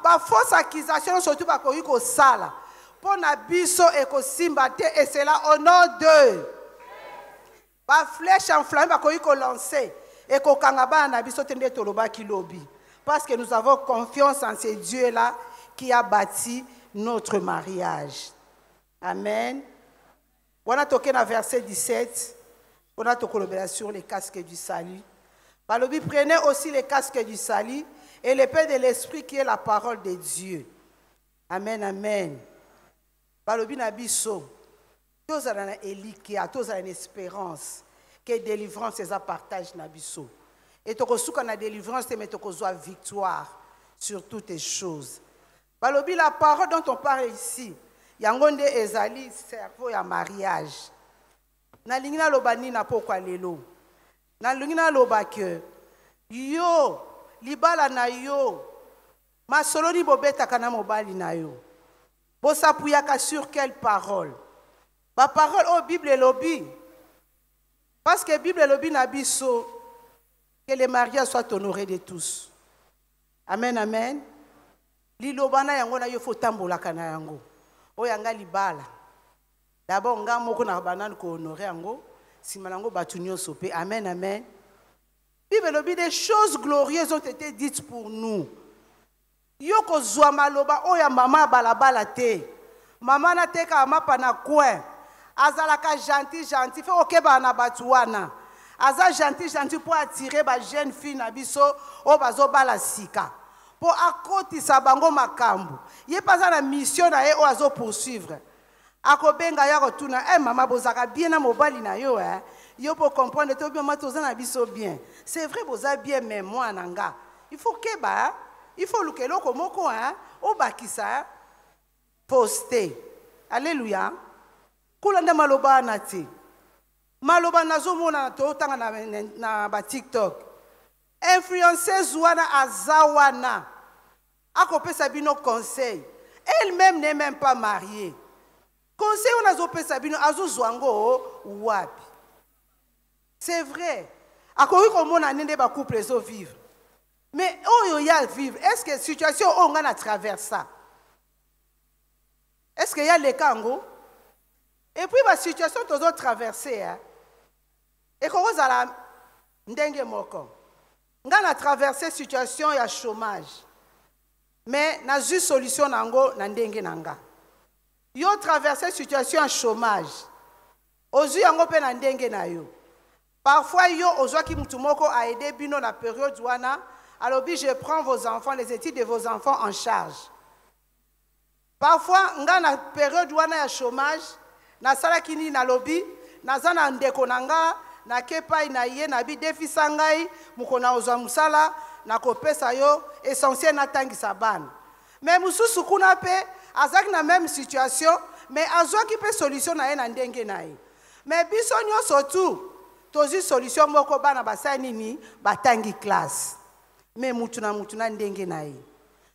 S2: Ba fausse accusation surtout ba ko yiko sala. Pour Nabiso et Kosimbate, et c'est là au nom de. Ba flèche enflammée, ba koyi ko lancer et ko kangaba Nabiso tende toloba kilobi. Parce que nous avons confiance en ce Dieu-là qui a bâti notre mariage. Amen. On a toqué dans verset 17. On a toqué sur les casques du salut. Balobi, prenez aussi les casques du salut et l'épée de l'esprit qui est la parole de Dieu. Amen, amen. Balobi na biso, tous ont une espérance que délivrance est à partage na biso. Et tokosuka na délivrance mais tokozwa victoire sur toutes les choses. Balobi la parole dont on parle ici, yangonde ezali cerveau ya mariage. Na lingina lobani na pokwa lelo. Na lingina lobake yo libala na yo masoloni bobeta kana mobali na yo. Bo s'appuyaka sur quelle parole? Ma parole au Bible et lobby. Parce que Bible et lobby na biso que les mariages soient honorés de tous. Amen, amen. Lilobana yango na yo faut tambola kana yango. O yanga libala. D'abord nga moko na banane ko honorer yango, simanango batunyo sopé. Amen, amen. Bible et lobby des choses glorieuses ont été dites pour nous. Yoko zwa maloba oya mama balabala te. Mama na teka mapa na coin. Azalaka gentil fait okeba na batuwana. Aza gentil pour attirer ba jeune fille na biso o bazo bala sika. Pour akotisa bango makambu. Ye paza na mission na ye o azo poursuivre. Akobenga ya rotuna mama bozaka bien na mobali na yo Yo pour comprendre to bien matoza na biso bien. C'est vrai boza bien mais moi nanga. Il faut keba il faut le kelo komoko o bakisa poster. Alléluia. Kulanda maloba nati. Maloba nazo mona to tanga na ba TikTok. Influenceuse wana azawana. Akopesa bino conseil. Elle-même n'est même pas mariée. Conseil on azopesa bino azozwango wapi. C'est vrai. Akoyi komona nende ba couple zo vivre. Mais où il y a vivre, est-ce que la situation on a traversé ça? Est-ce qu'il y a les kango? Et puis la situation que nous traversée, et qu'on a la ndenge moko. On a traversé la situation de chômage. Mais on a eu solution nango na ndenge nanga. Yo traversé la situation de chômage. Ozu yango pe na ndenge na yo. Parfois yo ozwa ki mutu moko a aidé bino la période wana. Alors, je prends vos enfants, les études de vos enfants en charge. Parfois, dans la période où on a chômage, na sala kini na lobby, na zana ndeko nanga, na kepa na ye na bi defi sangai, mukona ozwa musala, na kopesa yo, essentiel na tangi saban. Mais mususu kuna pe, azak na même situation, mais azwa ki pe solution na ye na ndenge na ye. Mais biso nyo surtout, tozi solution moko bana basani ni batangi classe. Mais mutuna ndenge na ye.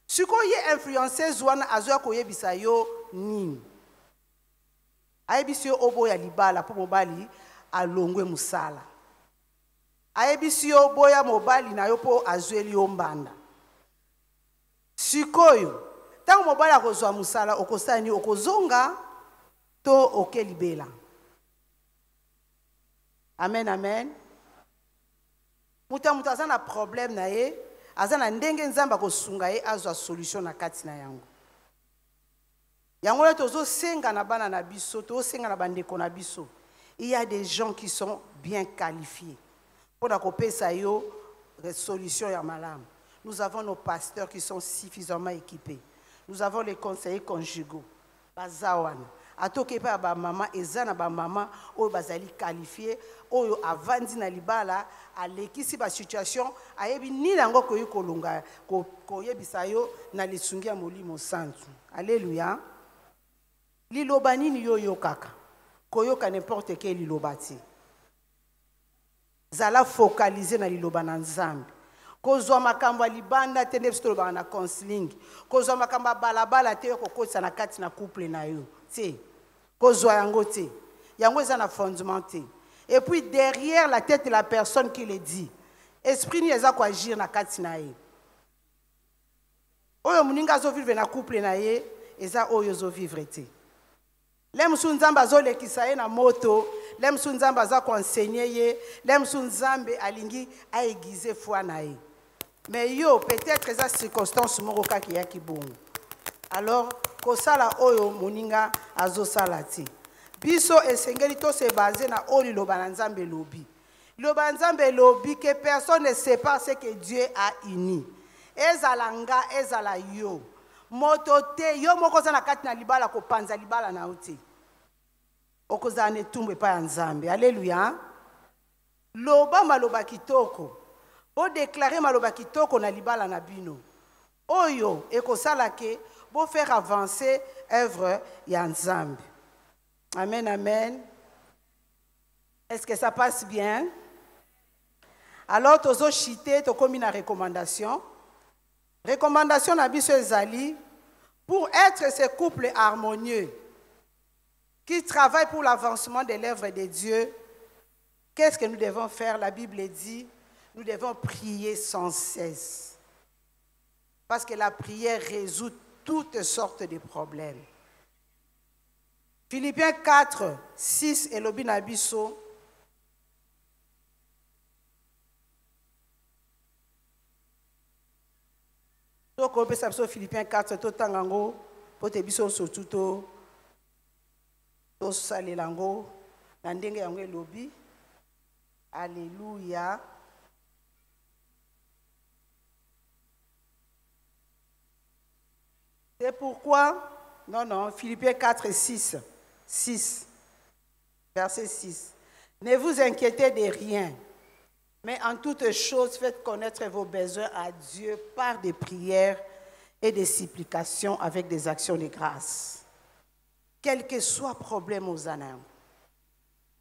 S2: Siko ye influenceuse wana azoya koyebisa yo nini. Ayebisi yo oboya libala po mobali alongwe musala. Ayebisi yo boya mobali na yo po azweli yo mbanda. Sikoyo tango mobali akozwa musala okosani okozonga to okelibela. Amen, amen. Muta aza na problème na ye. Azana ndenge nzamba kosunga ye azwa solution na kati na yango. Yango le tozo senga na bana na biso, to senga na bandeko na biso. Il y a des gens qui sont bien qualifiés. Pour la solution ya malam. Nous avons nos pasteurs qui sont suffisamment équipés. Nous avons les conseillers conjugaux. Bazawan. Atoke pa ba maman ezana ba maman o bazali qualifié oyo avandi na libala alekisi ba situation ayebi ni nango koyi kolunga ko yebisa yo na lisungi ya molimo santu. Alléluia. Liloba nini yo yokaka. Koyoka n'importe quel liloba ti. Zala focaliser na liloba na Nzambe. Kozwa makambo libanda te nepstolo ba na counseling. Kozwa makambo balabala te ko kotsa na kati na couple na yo. Ti. Kozwa yango te. Yango eza na fondement te. Et puis derrière la tête de la personne qui le dit, esprit ni eza ko agir na kati na ye. Oyo muninga zo vivre na couple na ye, eza oyo zo vivre te. Lem sunzamba zo lekisa ye na moto, lem sunzamba za ko enseigner ye, lem sunzambe alingi a aiguiser foi na ye. Mais yo peut-être eza circonstance moko kaki ya kibongo. Alors kosala oyo muninga azo salati. Biso esengeli to se basé na oli loba na Nzambe lobi. Loba Nzambe lobi que personne ne sait pas ce que Dieu a uni. Ezalanga ezala yo. Motote yo moko za na kati na libala ko panza libala na uti. Okoza ne tumbe pa Nzambe. Alléluia. Loba maloba kitoko. Bo déclarer maloba kitoko na libala na bino. Oyo ekosala ke bo faire avancer œuvre ya Nzambe. Amen, amen. Est-ce que ça passe bien? Alors, tozo chité, to komi na recommandation. Recommandation na biso ezali pour être ce couple harmonieux qui travaille pour l'avancement de l'œuvre de Dieu. Qu'est-ce que nous devons faire? La Bible dit, nous devons prier sans cesse. Parce que la prière résout toutes sortes de problèmes. Philippiens 4, 6 et lobi na biso. Donc on peut s'appeler Philippiens 4 to tangango pote biso surtout to salelango na ndenge yango elobi. Alléluia. C'est pourquoi non, Philippiens 4, 6, verset 6. Ne vous inquiétez de rien, mais en toutes choses, faites connaître vos besoins à Dieu par des prières et des supplications avec des actions de grâce. Quel que soit le problème aux anango,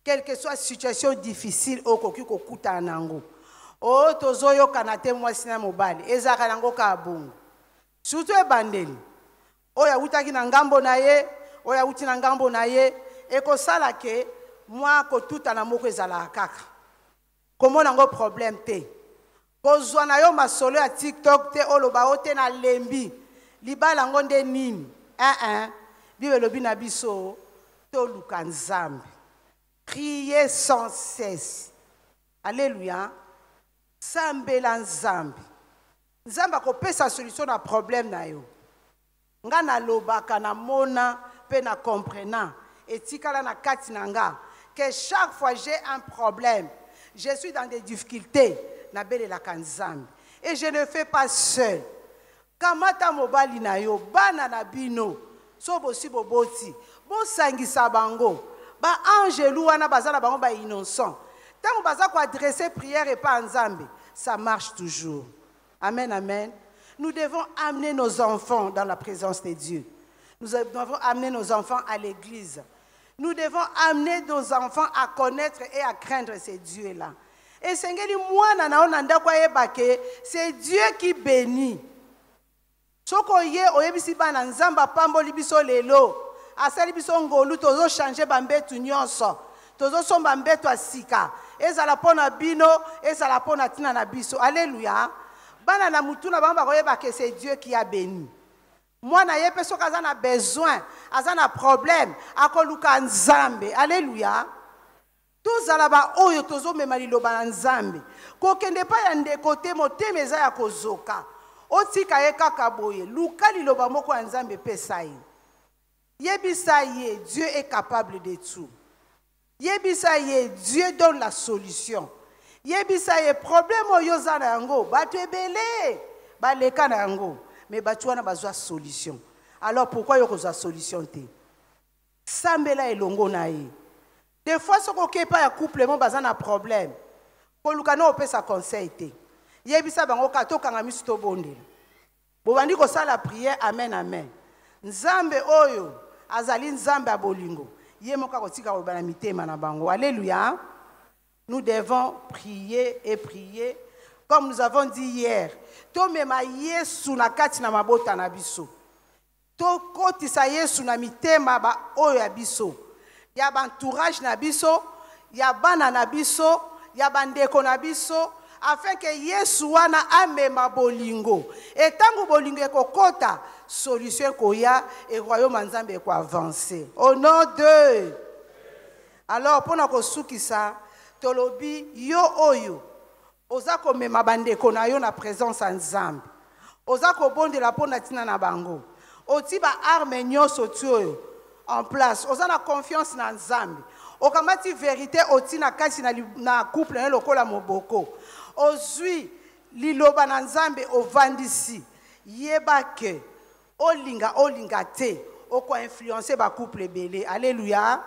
S2: quelle que soit la situation difficile au koki kokuta anango, o tozoyo kanate mwasina mobali, ezaka nango ka bongo. Surtout e bandeli. Oya utaki na ngambo na ye, oya uti na ngambo na ye, ekosala ke mwa kotuta na moko ezala kaka. Komo nango problème te. Kozwa na yo masolo ya TikTok te oloba ote na lembi. Libala ngonde nini? Bible lobi na biso to luka Nzambe. Priez sans cesse. Alléluia. Sambela Nzambe. Nzambe akopesa solution na problème na yo. Nga na lobaka na mona pe na comprenant etikala na kati na nga que chaque fois j'ai un problème, je suis dans des difficultés na bele la Nzambe et je ne fais pas seul. Kamata mobali na yo bana na bino so bosi boboti bo sangisa bango ba angelu wana bazala bango ba innocent tango baza ko adresser prière et pas Nzambe, ça marche toujours. Amen, amen. Nous devons amener nos enfants dans la présence de Dieu. Nous devons amener nos enfants à l'église. Nous devons amener nos enfants à connaître et à craindre ces dieux-là. Et c'est Dieu qui bénit. Sokoye oyebisi bana nzamba pamboli biso lelo. Asali biso ngolu tozo changer bambetu nyonso. Tozo somba mbetu asika. Ezala pona bino, ezala pona tina na biso. Alléluia. Bana na mutuna bamba koyeba que c'est Dieu qui a béni. Moi na yepe soka azana besoin, azana problème, akoluka Nzambe. Alléluia. Tous alaba oyo tozo mema liloba Nzambe. Ko kende pa ya ndeko te motema eza ya kozoka. Otika ye kaka boye, luka liloba moko ya Nzambe pesa ye. Yebisa ye, Dieu est capable de tout. Yebisa ye, Dieu donne la solution. Yebisa ye, problème oyoza na yango, bato ebele, baleka na yango, mais bato wana bazwa solution. Alors pourquoi yo kozwa solution te? Sambela elongo na ye. Des fois, ce qu'on ne pas ya couple, mon bazan a problème. Pour le canon, on peut sa conseil. Yebisa bango kato kanga misto bonde. Bobandi ko sala prière, amen, amen. Nzambe oyo, azali nzambe abolingo. Yemoka kotika ko bana mitema na bango. Alléluia. Nous devons prier et prier. Comme nous avons dit hier. To mema Yesu na kati na mabota na biso. To kotisa Yesu na mitema ba oyo ya biso. Ya ba entourage na biso, ya bana na biso, ya bandeko na biso, afin que Yesu wana amema bolingo. Et tango bolingo ekokota, solution koya et royaume nzambe ko avancer. Au nom de. Alors pour na kosukisa, tolobi yo oyo, oza ko mema bandeko na yo na présence nzambe. Oza ko bondela pona tina na bango. Oti ba arme nyoso tuyo en place. Oza na confiance na nzambe. Okamati vérité oti na kasi na couple na lokola moboko. Ozui liloba na nzambe ovandisi. Yeba ke olinga te oko influencer ba couple belé. Alléluia.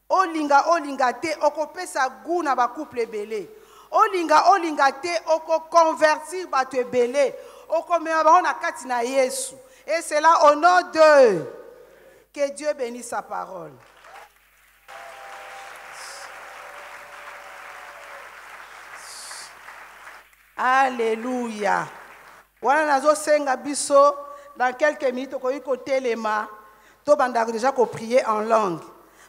S2: Olinga te oko pesa goût na ba couple belé. Olinga te oko convertir ba te belé. Oko me ba na kati na Yesu. Et c'est là au nom de. Que Dieu bénisse sa parole. Alléluia. Wana nazo senga biso dans quelques minutes ko yiko telema to banda déjà ko prier en langue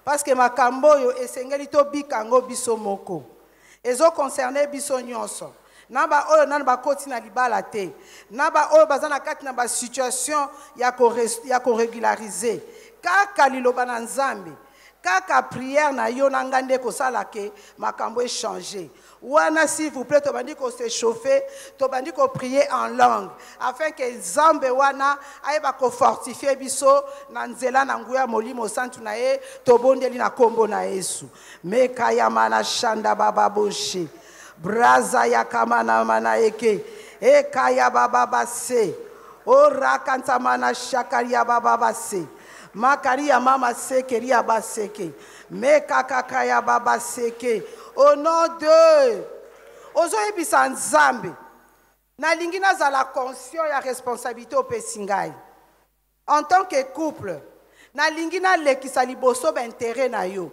S2: parce que makambo yo esengeli to bikango biso moko. Ezo concerner biso nyonso. Naba oyo nana bakoti na libala te. Naba oyo bazana kati na ba situation ya ko régulariser. Kaka liloba na nzambe. Kaka prière na yo na ngande ko sala ke makambo e changer. Wana s'il vous plaît, tobandi ko se chauffer, tobandi ko prier en langue afin que nzambe wana ayeba ko fortifier biso na nzela na nguya molimo santu na ye tobondeli na kombo na Yesu. Meka ya mana shanda baba boshi. Braza ya kamana mana eke. Eka ya baba base. Ora kanta mana shakaria baba base. Makaria mama sekeria baseke. Meka kakaya baba seke. Au nom de. Ozo ebisa nzambe. Na lingi nazala conscient ya responsabilité au pesingai. En tant que couple. Na lingi na lekisa liboso ba intérêt na yo.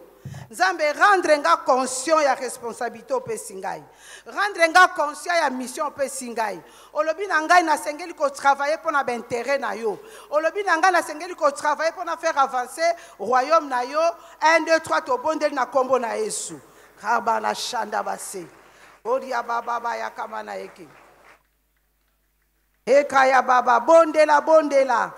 S2: Nzambe rendre nga conscient ya responsabilité au pesingai. Rendre nga conscient ya mission au pesingai. Olobi na ngai na sengeli ko travailler pour na intérêt na yo. Olobi na ngai na sengeli ko travailler pour na faire avancer royaume na yo. 1 2 3 to bondeli na kombo na Yesu. Kaba na shanda base. Odia baba ya kama na eke. Eka ya baba bondela.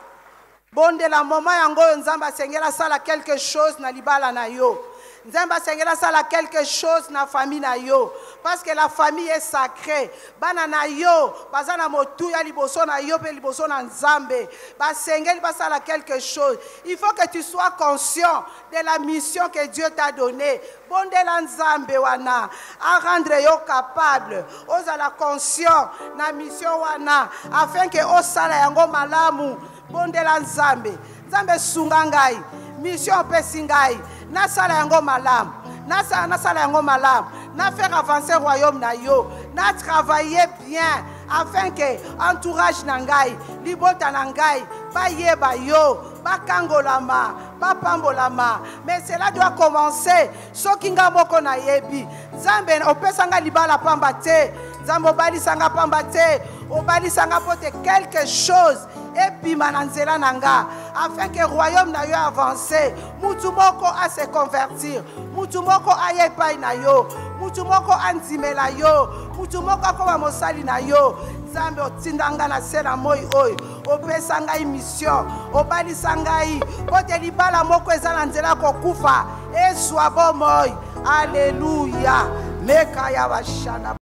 S2: Bondela moma yango nzamba sengela sala quelque chose na libala na yo. Nzamba sengela sala quelque chose na famille na yo. Parce que la famille est sacrée. Bana na yo, bazana motu ya liboso na yo pe liboso na nzambe. Ba sengeli basala quelque chose. Il faut que tu sois conscient de la mission que Dieu t'a donnée. Bondela nzambe wana a rendre yo capable. Ozala conscient na mission wana afin que osala yango malamu. Bondela nzambe. Nzambe sunga ngai. Mission pesi ngai. Na sala yango malam. Na sala yango malam. Na faire avancer royaume na yo. Na travailler bien afin que entourage na ngai, libota na ngai, ba yeba yo, ba kangolama, ba pambolama. Mais cela doit commencer. Soki nga moko na yebi. Nzambe opesanga libala pamba te. Nzambe obali sanga pamba te. Obali sanga pote quelque chose. Et puis mananzela nanga afin que le royaume na yo avance. Mutu moko a se convertir. Mutu moko a yepai na yo. Mutu moko anzimela yo. Mutu moko akoma mosali na yo. Nzambe otindanga na sela moi oyo. Opesa ngai mission. Obalisa ngai pote libala moko eza na nzela kokufa. Ezwa bomoi. Alléluia. Meka ya bashana.